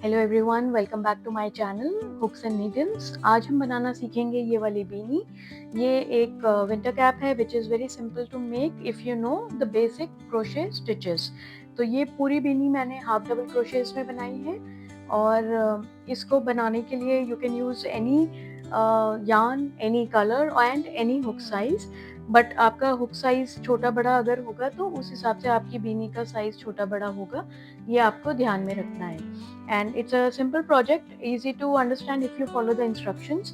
Hello everyone, welcome back to my channel hooks and needles. आज हम बनाना सीखेंगे ये वाली बीनी। ये एक विंटर कैप है which is very simple to make if you know the basic crochet stitches. तो ये पूरी बीनी मैंने हाफ डबल क्रोशेस में बनाई है और इसको बनाने के लिए you can use any yarn, any colour and any hook size. But आपका हुक साइज़ छोटा बड़ा अगर होगा तो उस हिसाब से आपकी बीनी का साइज़ छोटा बड़ा होगा, ये आपको ध्यान में रखना है। And it's a simple project, easy to understand if you follow the instructions.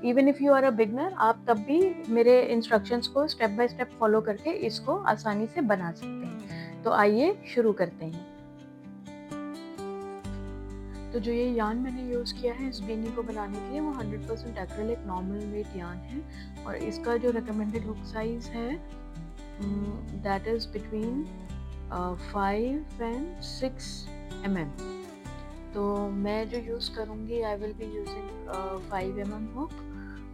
Even if you are a beginner, आप तब भी मेरे instructions को स्टेप बाय स्टेप फॉलो करके इसको आसानी से बना सकते हैं। तो आइए शुरू करते हैं। तो जो ये यार्न मैंने यूज़ किया है इस बीनी को बनाने के लिए वो 100% एक्रेलिक नॉर्मल वेट यार्न है और इसका जो रिकमेंडेड हुक साइज है that is between 5 and 6 mm। तो मैं जो यूज़ करूँगी I will be using 5 mm hook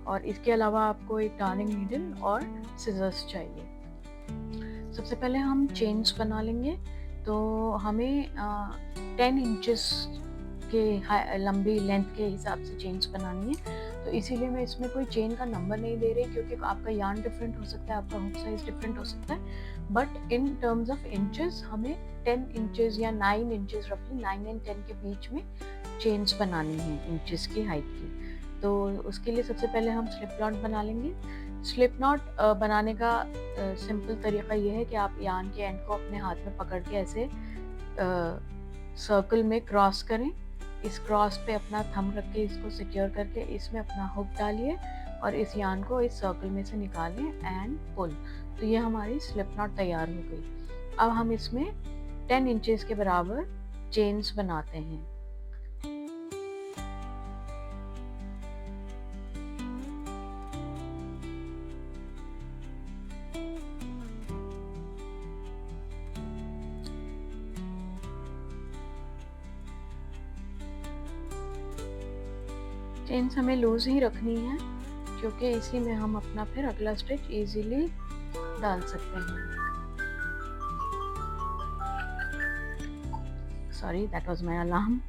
और इसके अलावा आपको एक टार्निंग नीडल और सिजर्स चाहिए। सबसे पहले हम चेन्स बना लेंगे। तो हमें 10 इंचेस के लंबी लेंथ के हिसाब से चेन्स बनानी है। तो इसीलिए मैं इसमें कोई चेन का नंबर नहीं दे रही क्योंकि आपका यार्न डिफरेंट हो सकता है, आपका हुक साइज डिफरेंट हो सकता है। But in terms of inches हमें 10 इंचेस या 9 इंचेस, रफली 9 एंड 10 के बीच में चेन्स बनानी है इंचेस की हाइट की। तो उसके लिए सबसे पहले हम स्लिप नॉट बना लेंगे। स्लिप नॉट बनाने का सिंपल तरीका ये है कि आप यार्न के एंड को अपने हाथ में पकड़ के ऐसे सर्कल में क्रॉस करें। इस क्रॉस पे अपना थंब रख के इसको सिक्योर करके इसमें अपना हुक डालिए और इस यार्न को इस सर्कल में से निकालें एंड पुल। तो ये हमारी स्लिप नॉट तैयार हो गई। अब हम इसमें 10 इंचेस के बराबर चेन्स बनाते हैं। चेन्स हमें लूज ही रखनी है क्योंकि इसी में हम अपना फिर अगला स्टिच इजीली डाल सकते हैं। Sorry, that was my alarm.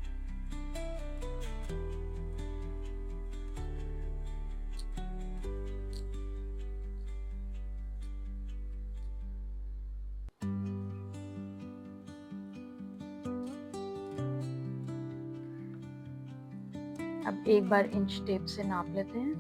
अब एक बार इंच टेप से नाप लेते हैं।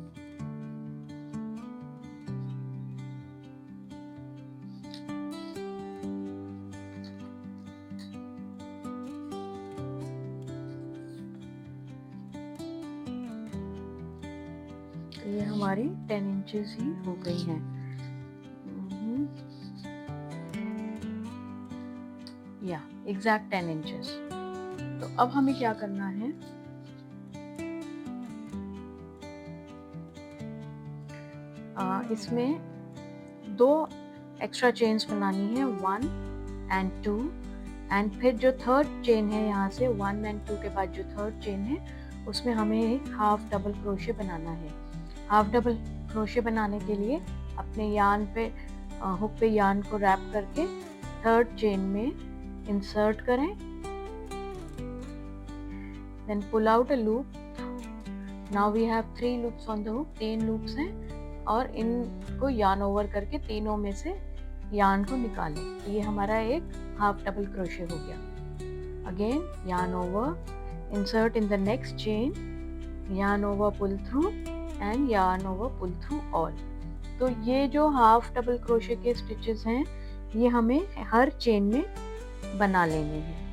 तो ये हमारी 10 इंचेस ही हो गई हैं। या एग्जैक्ट 10 इंचेस। तो अब हमें क्या करना है, इसमें 2 एक्स्ट्रा चेन्स बनानी है, 1 and 2, एंड फिर जो थर्ड चेन है यहाँ से 1 and 2 के बाद जो थर्ड चेन है उसमें हमें एक हाफ डबल क्रोशे बनाना है। हाफ डबल क्रोशे बनाने के लिए अपने यार्न पे हुक पे यार्न को रैप करके थर्ड चेन में इंसर्ट करें, then pull out a loop. Now we have 3 loops on the hook, 3 loops हैं और इनको यार्न ओवर करके तीनों में से यार्न को निकालें। तो ये हमारा एक हाफ डबल क्रोशे हो गया। Again yarn over, insert in the next chain, yarn over, pull through and yarn over, pull through all। तो ये जो हाफ डबल क्रोशे के स्टिचेस हैं ये हमें हर चेन में बना लेने हैं।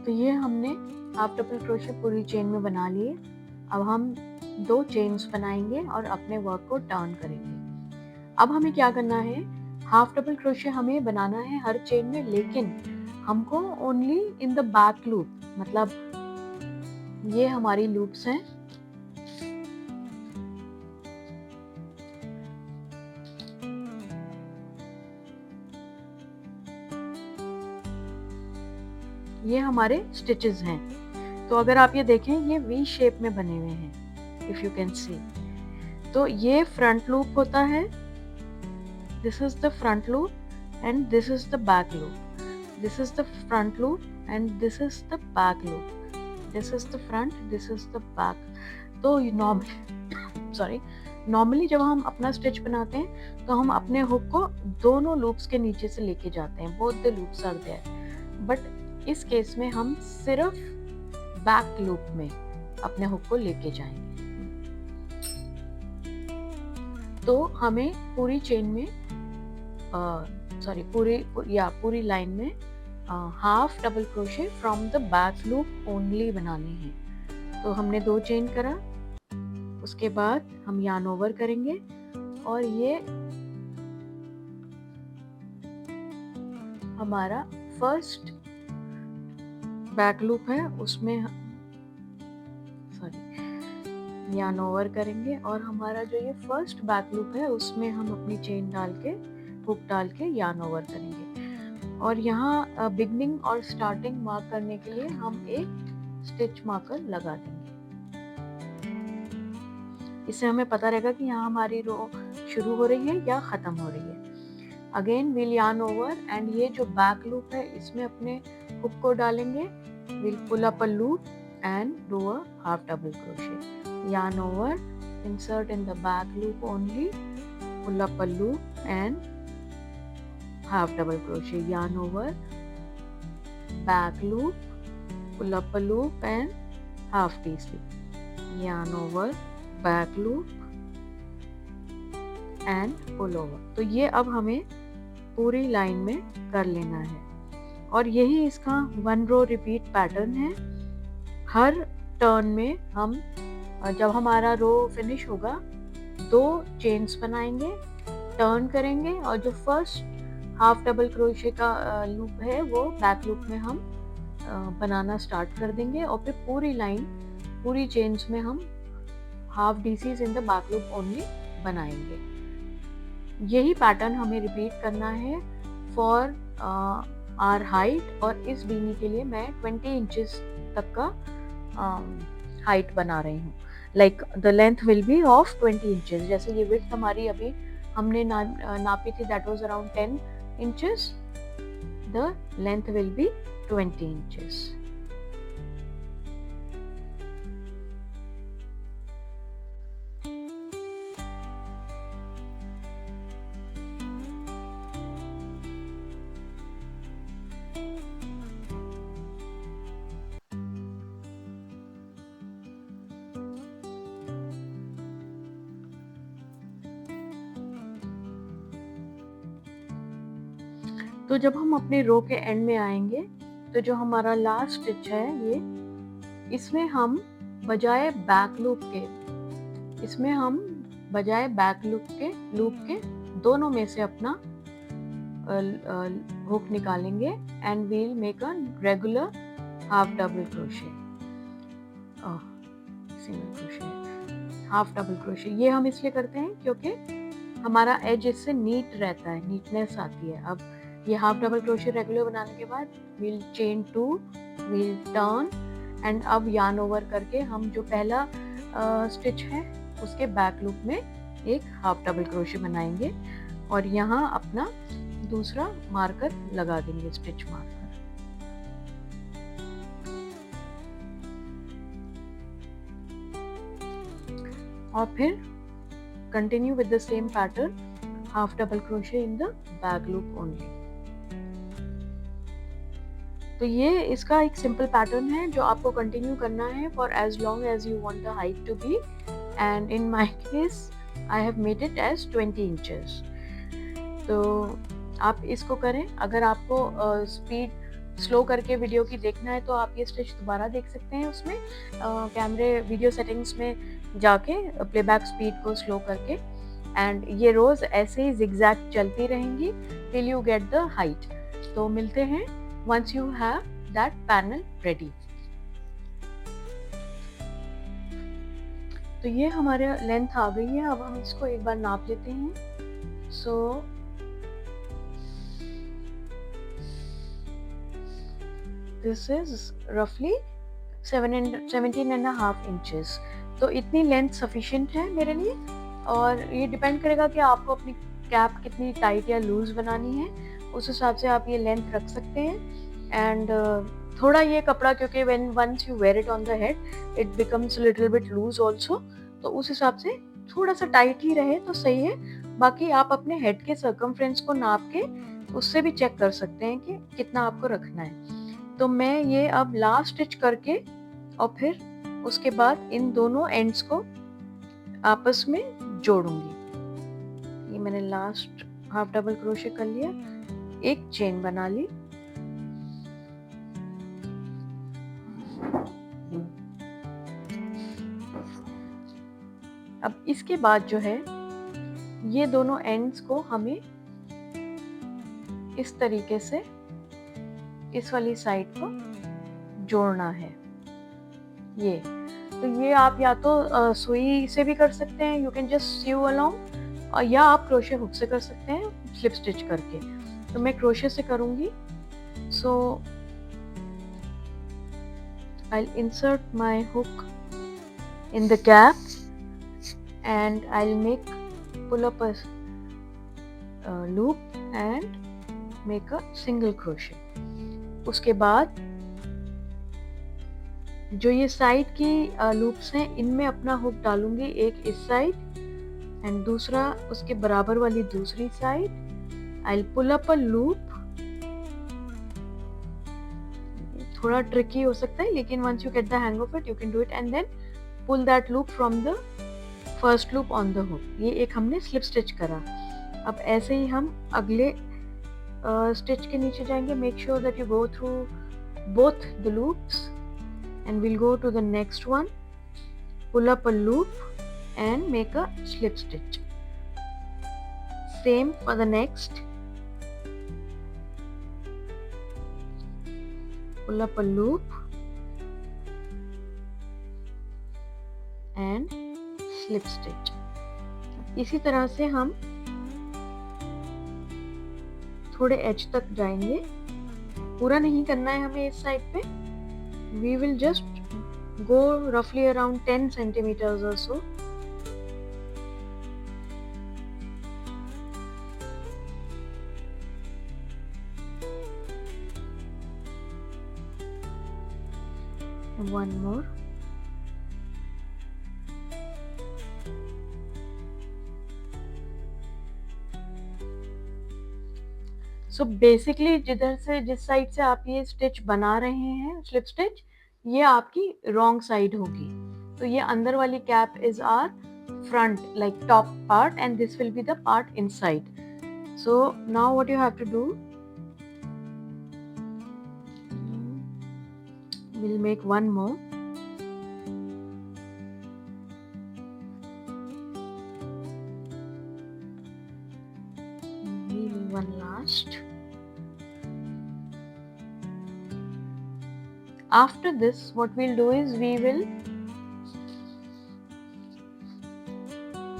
तो ये हमने हाफ डबल क्रोशे पूरी चेन में बना लिए। अब हम 2 चेन्स बनाएंगे और अपने वर्क को टर्न करेंगे। अब हमें क्या करना है, हाफ डबल क्रोशे हमें बनाना है हर चेन में, लेकिन हमको only in the back loop, मतलब ये हमारी लूप्स हैं। ये हमारे स्टिचेस हैं। तो अगर आप ये देखें, ये वी शेप में बने हुए हैं, इफ यू कैन सी। तो ये फ्रंट लूप होता है, this is the front loop and this is the back loop, this is the front loop and this is the back loop, this is the front, this is the back. तो normally जब हम अपना stitch बनाते हैं तो हम अपने hook को दोनों लूप्स के नीचे से लेके जाते हैं, both the loops are there, but इस केस में हम सिर्फ बैक लूप में अपने हुक को लेके जाएंगे। तो हमें पूरी चेन में पूरी लाइन में half double crochet from the back loop only बनाने हैं। तो हमने 2 चेन करा, उसके बाद हम यार्न ओवर करेंगे और ये हमारा फर्स्ट बैक लूप है, उसमें यार्न ओवर करेंगे और हमारा जो ये फर्स्ट बैक लूप है उसमें हम अपनी चेन डाल के, हुक डाल के यार्न ओवर करेंगे। और यहाँ बिगनिंग और स्टार्टिंग मार्क करने के लिए हम एक स्टिच मार्कर लगा देंगे। इससे हमें पता रहेगा कि यहाँ हमारी रो शुरू हो रही है या ख़त्म हो रही है। Again we'll yarn over and ये जो बैक लूप है इसमें अपने हुक को डालेंगे, we'll pull up a loop and do a half double crochet, yarn over, insert in the back loop only, pull up a loop and half double crochet, yarn over, back loop, pull up a loop and half t-slip, yarn over, back loop and pull over। तो ये अब हमें पूरी line में कर लेना है और यही इसका 1 रो रिपीट पैटर्न है। हर टर्न में हम, जब हमारा रो फिनिश होगा, 2 चेन्स बनाएंगे, टर्न करेंगे और जो फर्स्ट हाफ डबल क्रोशे का लूप है वो बैक लूप में हम बनाना स्टार्ट कर देंगे और फिर पूरी लाइन, पूरी चेन्स में हम half DCs in the back loop only बनाएंगे। यही पैटर्न हमें रिपीट करना है फॉर आवर हाइट, और इस बीनी के लिए मैं 20 इंचेस तक का हाइट बना रही हूँ। Like the length will be of 20 inches. जैसे ये विड्थ हमारी अभी हमने नापी थी, that was around 10 inches, the length will be 20 inches. तो जब हम अपने रो के एंड में आएंगे तो जो हमारा लास्ट स्टिच है ये, इसमें हम बजाय बैक लूप के दोनों में से अपना हुक निकालेंगे and we'll make a regular half double crochet, single crochet, half double crochet. ये हम इसलिए करते हैं क्योंकि हमारा एज इससे नीट रहता है, नीटनेस आती है। अब ये हाफ डबल क्रोशे रेगुलर बनाने के बाद we'll chain 2, we'll turn and अब यार्न ओवर करके हम जो पहला स्टिच है उसके बैक लूप में एक हाफ डबल क्रोशे बनाएंगे और यहाँ अपना दूसरा मार्कर लगा देंगे, स्टिच मार्कर। और फिर continue with the same pattern, half double crochet in the back loop only. तो ये इसका एक सिंपल पैटर्न है जो आपको कंटिन्यू करना है for as long as you want the height to be, and in my case I have made it as 20 inches. तो आप इसको करें। अगर आपको स्पीड स्लो करके वीडियो की देखना है तो आप ये स्टिच दोबारा देख सकते हैं। उसमें कैमरे वीडियो सेटिंग्स में जाके प्लेबैक स्पीड को स्लो करके, एंड ये रोज ऐसे ही जिगजैग चलती रहेंगी till you get the height. तो मिलते हैं once you have that panel ready. तो ये हमारे लेंथ आ गई है, अब हम इसको एक बार नाप लेते हैं। सो दिस इज रफली 17.5 इंचेस। तो इतनी लेंथ सफिशिएंट है मेरे लिए, और ये डिपेंड करेगा कि आपको अपनी कैप कितनी टाइट या लूज बनानी है, उस हिसाब से आप ये लेंथ रख सकते हैं। एंड थोड़ा ये कपड़ा, क्योंकि when once you wear it on the head it becomes little bit loose also, तो उस हिसाब से थोड़ा सा टाइट ही रहे तो सही है। बाकी आप अपने हेड के सर्कमफ्रेंस को नाप के उससे भी चेक कर सकते हैं कि कितना आपको रखना है। तो मैं ये अब लास्ट स्टिच करके और फिर उसके बाद इन दोनों एंड्स को आपस में जोड़ूंगी। ये मैंने लास्ट हाफ डबल क्रोशे कर लिया, एक चेन बना ली, अब इसके बाद जो है ये दोनों एंड्स को हमें इस तरीके से इस वाली साइड को जोड़ना है। ये तो ये आप या तो सुई से भी कर सकते हैं, यू कैन जस्ट सीव अलोंग, और या आप क्रोशे हुक से कर सकते हैं स्लिप स्टिच करके। तो मैं क्रोशे से करूंगी। So I will insert my hook in the gap and I'll pull up a loop and make a single crochet। उसके बाद जो ये साइड की लूप्स हैं इनमें अपना हुक डालूंगी, एक इस साइड एंड दूसरा उसके बराबर वाली दूसरी side. I'll pull up a loop, थोड़ा ट्रिकी हो सकता है लेकिन once you get the hang of it you can do it, and then pull that loop from the first loop on the hook. ये एक हमने स्लिप स्टिच करा। अब ऐसे ही हम अगले स्टिच के नीचे जाएंगे। Make sure that you go through both the loops and will go to the next one, pull up a loop and make a slip stitch. Same for the next, pull up a loop and slip stitch. इसी तरह से हम थोड़े as तक जाएंगे, पूरा नहीं करना है हमें इस साइड पे। वी विल जस्ट गो रफली अराउंड 10 सेंटीमीटर्स और सो। One more। सो बेसिकली जिस साइड से आप ये स्टिच बना रहे हैं स्लिप स्टिच, ये आपकी रॉन्ग साइड होगी। तो ये अंदर वाली cap is are front, like top part, and this will be the part inside. So now what you have to do, will make one more. One last। After this what we'll do is we will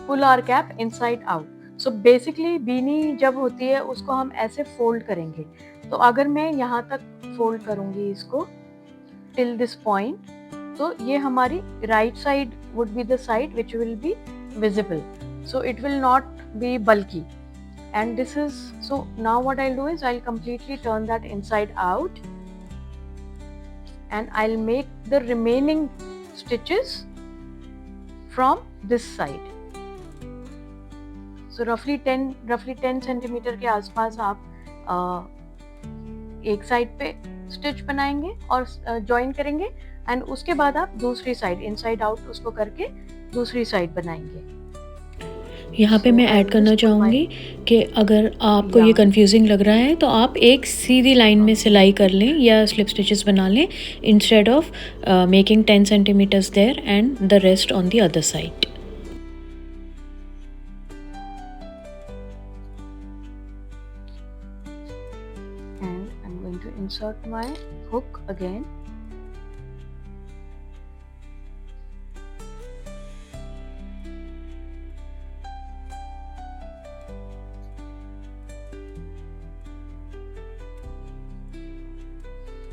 pull our cap inside out। So basically बीनी जब होती है उसको हम ऐसे fold करेंगे। तो अगर मैं यहाँ तक फोल्ड करूंगी इसको till this point, तो ये हमारी right side would be the side which will be visible, so it will not be bulky। And this is, so now what I'll do is I'll completely turn that inside out and I'll make the remaining stitches from this side। So roughly 10 centimetre के आसपास आप एक side पे stitch बनाएंगे और join करेंगे, and उसके बाद आप दूसरी साइड इनसाइड आउट उसको करके दूसरी साइड बनाएंगे। यहाँ पे So मैं I ऐड will करना just pull my चाहूँगी कि अगर आपको ये yarn. कंफ्यूजिंग लग रहा है तो आप एक सीधी लाइन में सिलाई कर लें या स्लिप स्टिचेस बना लें instead of making 10 centimeters there and the rest on the other side. And I'm going to insert my hook again.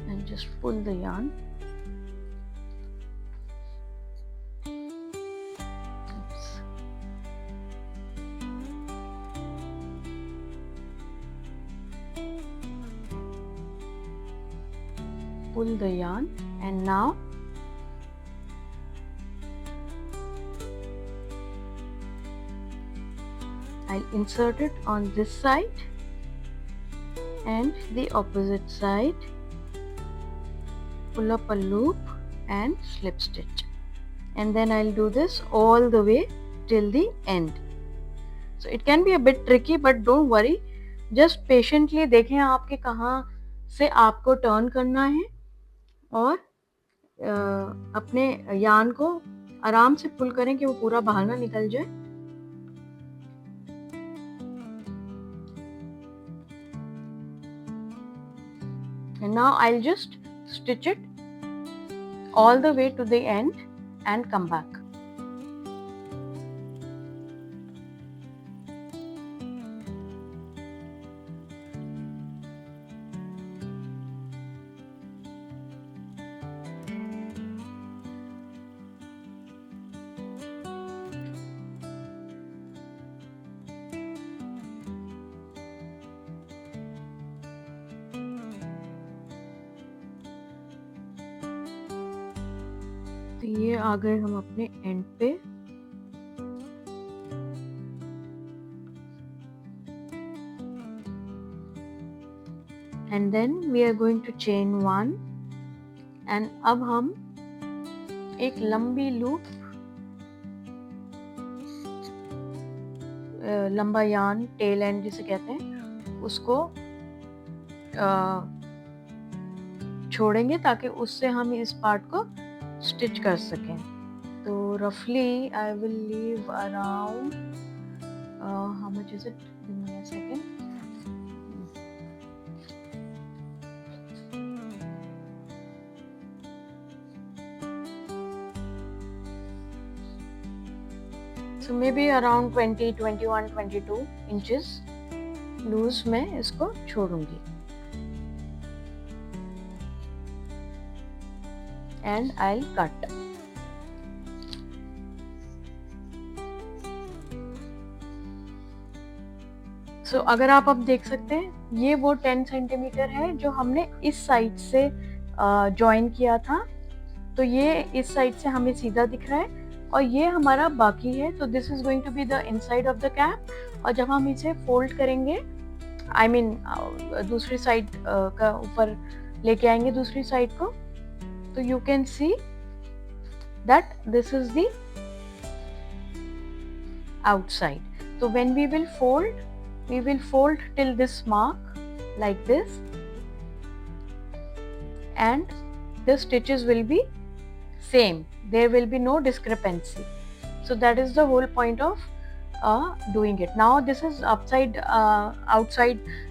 And just pull the yarn. Oops. Pull the yarn, and now I'll insert it on this side and the opposite side, pull up a loop and slip stitch, and then I'll do this all the way till the end. So it can be a bit tricky, but don't worry, just patiently देखें आपके कहाँ से आपको turn करना है और अपने yarn को आराम से पुल करें कि वो पूरा बाहर ना निकल जाए. And now I'll just stitch it all the way to the end and come back. तो ये आ गए हम अपने एंड पे. And then we are going to chain 1, and अब हम एक लंबी लूप, लंबा यार्न, टेल एंड जिसे कहते हैं, उसको छोड़ेंगे ताकि उससे हम इस पार्ट को स्टिच कर सकें. तो रफली I will leave around how much is it, give me a second. So maybe around 20, 21, 22 inches loose में इसको छोड़ूंगी. And I'll cut. So अगर आप अब देख सकते हैं, ये वो 10 सेंटीमीटर है जो हमने इस साइड से ज्वाइन किया था. तो ये इस साइड से हमें सीधा दिख रहा है और ये हमारा बाकी है. तो this is going to be the inside of the cap. और जब हम इसे फोल्ड करेंगे, आई मीन दूसरी साइड का ऊपर लेके आएंगे दूसरी साइड को, तो you can see that this is the outside. So when we will fold till this mark like this, and the stitches will be same. There will be no discrepancy. So that is the whole point of doing it. Now this is outside.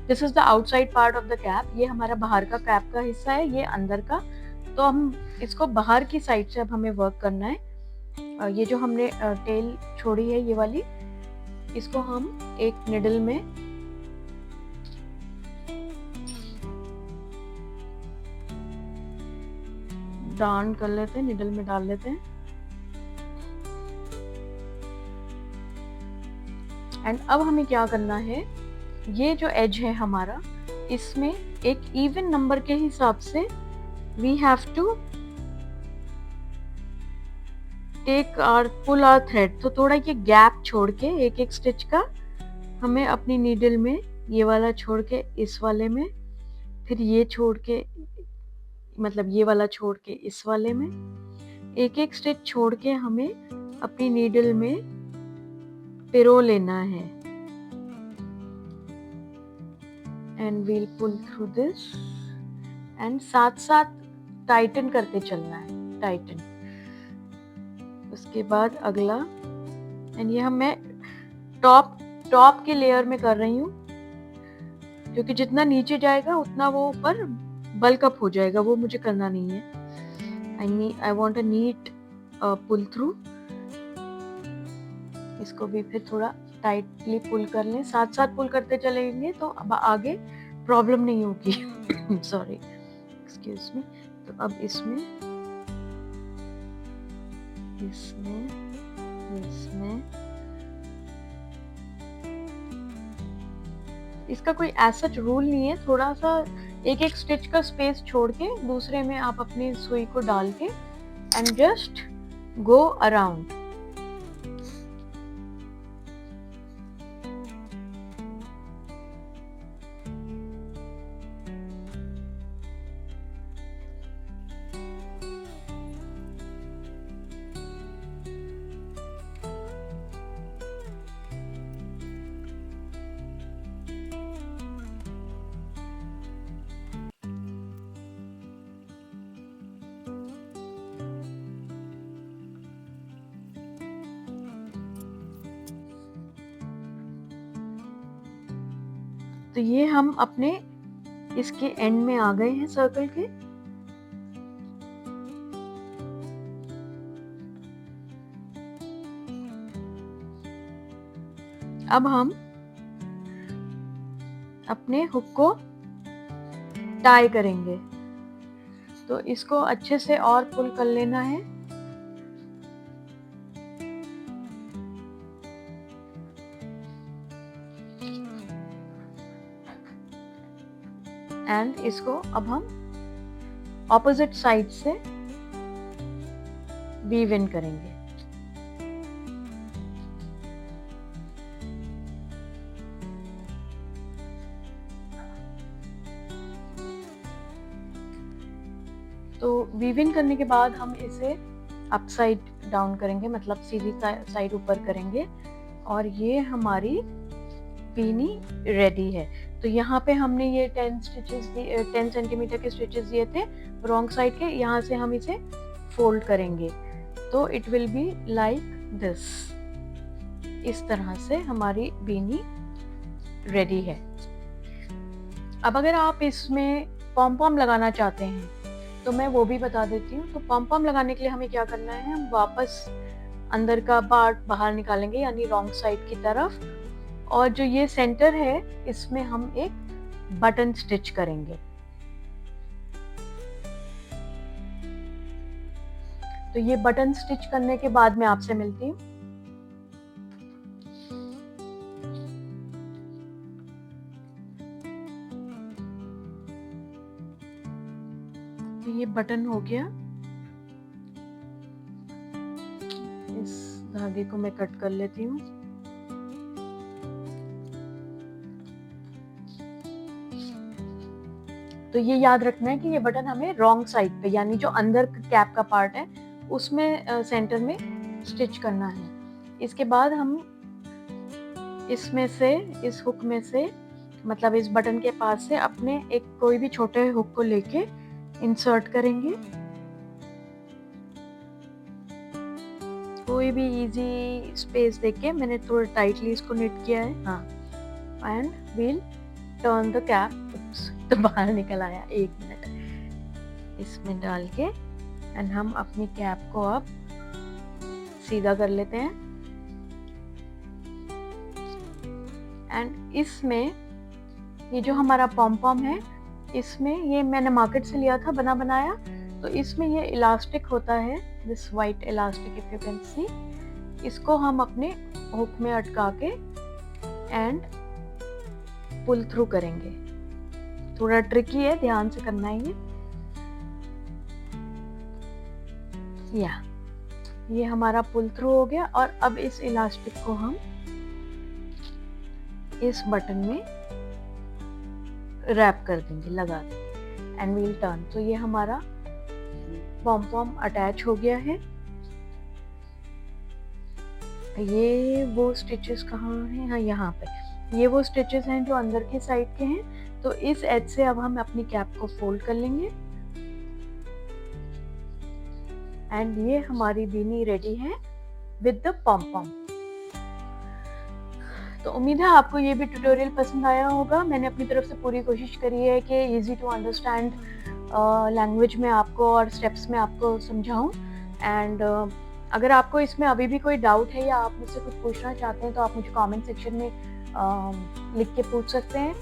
This is the outside part of the cap. ये हमारा बाहर का cap का हिस्सा है, ये अंदर का. तो हम इसको बाहर की साइड से अब हमें वर्क करना है. ये जो हमने टेल छोड़ी है, ये वाली, इसको हम एक निडल में डार्न कर लेते हैं, निडल में डाल लेते हैं. एंड अब हमें क्या करना है, ये जो एज है हमारा, इसमें एक इवन नंबर के हिसाब से we have to take our pull our thread. तो थोड़ा ये गैप छोड़ के एक एक स्टिच का हमें अपनी नीडल में, ये वाला छोड़ के इस वाले में, फिर ये छोड़ के, मतलब ये वाला छोड़ के इस वाले में, एक एक स्टिच छोड़ के हमें अपनी नीडल में पिरो लेना है and we'll pull through this and साथ साथ टाइटन करते चलना है, टाइटन। उसके बाद अगला, एंड ये मैं टॉप के लेयर में कर रही हूँ, क्योंकि जितना नीचे जाएगा उतना वो ऊपर बल्क अप हो जाएगा, वो मुझे करना नहीं है। I want a neat pull through. इसको भी फिर थोड़ा टाइटली पुल कर लें, साथ साथ पुल करते चलेंगे तो अब आगे प्रॉब्लम नहीं होगी। Sorry, excuse me. तो अब इसमें इसका कोई ऐसा रूल नहीं है, थोड़ा सा एक एक स्टिच का स्पेस छोड़ के दूसरे में आप अपनी सुई को डाल के एंड जस्ट गो अराउंड। तो ये हम अपने इसके एंड में आ गए हैं सर्कल के। अब हम अपने हुक को टाई करेंगे, तो इसको अच्छे से और पुल कर लेना है। एंड इसको अब हम ऑपोजिट साइड से वीव इन करेंगे। तो वीव इन करने के बाद हम इसे अपसाइड डाउन करेंगे, मतलब सीधी साइड ऊपर करेंगे, और ये हमारी बीनी रेडी है। तो यहाँ पे हमने ये 10 सेंटीमीटर के स्टिचेस दिए थे रॉन्ग साइड के, यहाँ से हम इसे फोल्ड करेंगे तो it will be like this. इस तरह से हमारी बीनी रेडी है। अब अगर आप इसमें पॉम पॉम लगाना चाहते हैं तो मैं वो भी बता देती हूँ। तो पॉम पॉम लगाने के लिए हमें क्या करना है, हम वापस अंदर का पार्ट बाहर निकालेंगे, यानी रॉन्ग साइड की तरफ, और जो ये सेंटर है इसमें हम एक बटन स्टिच करेंगे। तो ये बटन स्टिच करने के बाद मैं आपसे मिलती हूँ। तो ये बटन हो गया, इस धागे को मैं कट कर लेती हूँ। तो ये याद रखना है कि ये बटन हमें रॉन्ग साइड पे, यानी जो अंदर कैप का पार्ट है उसमें सेंटर में स्टिच करना है। इसके बाद हम इसमें से, इस हुक में से, मतलब इस बटन के पास से अपने एक कोई भी छोटे हुक को लेके इंसर्ट करेंगे। कोई भी इजी स्पेस देके, मैंने थोड़ा टाइटली इसको निट किया है, हाँ। And we'll turn the cap. तो बाहर निकल आया, 1 मिनट। इसमें डाल के एंड हम अपनी कैप को अब सीधा कर लेते हैं। एंड इसमें ये जो हमारा पॉम पॉम है, इसमें ये मैंने मार्केट से लिया था बना बनाया, तो इसमें ये इलास्टिक होता है, this white elastic if you can see. इसको हम अपने हुक में अटका के एंड पुल थ्रू करेंगे। थोड़ा ट्रिकी है, ध्यान से करना है ये। ये हमारा पुल थ्रू हो गया, और अब इस इलास्टिक को हम इस बटन में रैप कर देंगे, लगा देंगे, एंड वील टर्न। तो ये हमारा पॉम पॉम अटैच हो गया है। ये वो स्टिचेस कहाँ हैं? हाँ, यहाँ पे। ये वो स्टिचेस हैं जो अंदर की साइड के हैं। तो इस एज से अब हम अपनी कैप को फोल्ड कर लेंगे एंड ये हमारी बीनी रेडी है विद द पॉम पॉम। तो उम्मीद है आपको ये भी ट्यूटोरियल पसंद आया होगा। मैंने अपनी तरफ से पूरी कोशिश करी है कि इजी टू अंडरस्टैंड लैंग्वेज में आपको और स्टेप्स में आपको समझाऊं। एंड अगर आपको इसमें अभी भी कोई डाउट है या आप मुझसे कुछ पूछना चाहते हैं तो आप मुझे कमेंट सेक्शन में लिख के पूछ सकते हैं।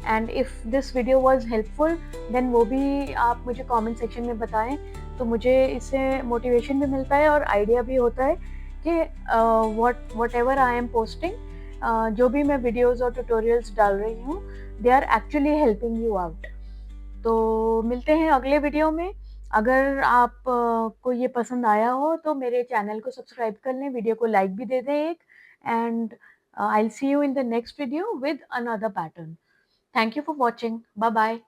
And if this video was helpful then वो भी आप मुझे कमेंट सेक्शन में बताएं, तो मुझे इससे मोटिवेशन भी मिलता है और आइडिया भी होता है कि whatever I am posting, जो भी मैं वीडियोस और ट्यूटोरियल्स डाल रही हूँ, they are actually helping you out. तो मिलते हैं अगले वीडियो में। अगर आप को ये पसंद आया हो तो मेरे चैनल को सब्सक्राइब कर लें, वीडियो को लाइक भी दे दें एक। And I will see you in the next video with another pattern. Thank you for watching. Bye bye.